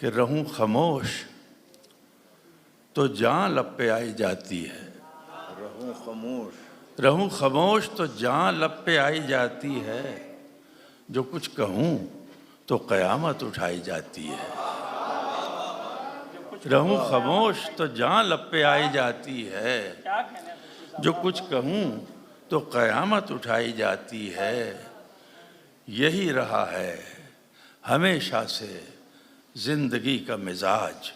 کہ رہوں خاموش تو جان لب پہ آئی جاتی ہے، رہوں خاموش تو جان لب پہ آئی جاتی ہے، جو کچھ کہوں تو قیامت اٹھائی جاتی ہے۔ رہوں خاموش تو جان لب پہ آئی جاتی ہے، جو کچھ کہوں تو قیامت اٹھائی جاتی ہے۔ یہی رہا ہے ہمیشہ سے زندگی کا مزاج،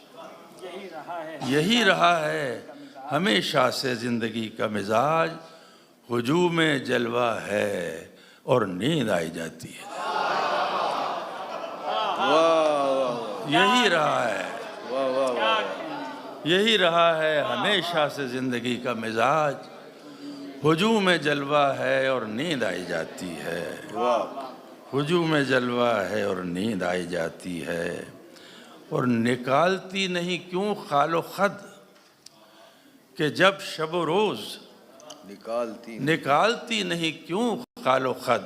یہی رہا ہے ہمیشہ سے زندگی کا مزاج، ہجوم جلوہ ہے اور نیند آئی جاتی ہے۔ یہی رہا ہے، یہی رہا ہے ہمیشہ سے زندگی کا مزاج، ہجوم جلوہ ہے اور نیند آئی جاتی ہے۔ ہجوم جلوہ ہے اور نیند آئی جاتی ہے، اور نکالتی نہیں کیوں خال و خد کہ جب شب و روز، نکالتی نہیں کیوں خال و خد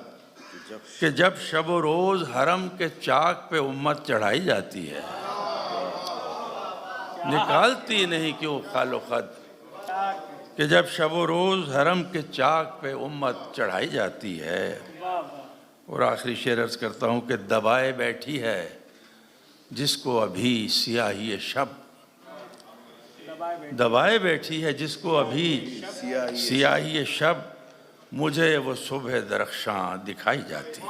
کہ جب شب و روز حرم کے چاک پہ امت چڑھائی جاتی ہے۔ نکالتی نہیں کیوں خال و خد کہ جب شب و روز حرم کے چاک پہ امت چڑھائی جاتی ہے۔ اور آخری شعر عرض کرتا ہوں کہ دبائے بیٹھی ہے جس کو ابھی سیاہی شب، دبائے بیٹھی ہے جس کو ابھی سیاہی شب، مجھے وہ صبح درخشاں دکھائی جاتی ہے۔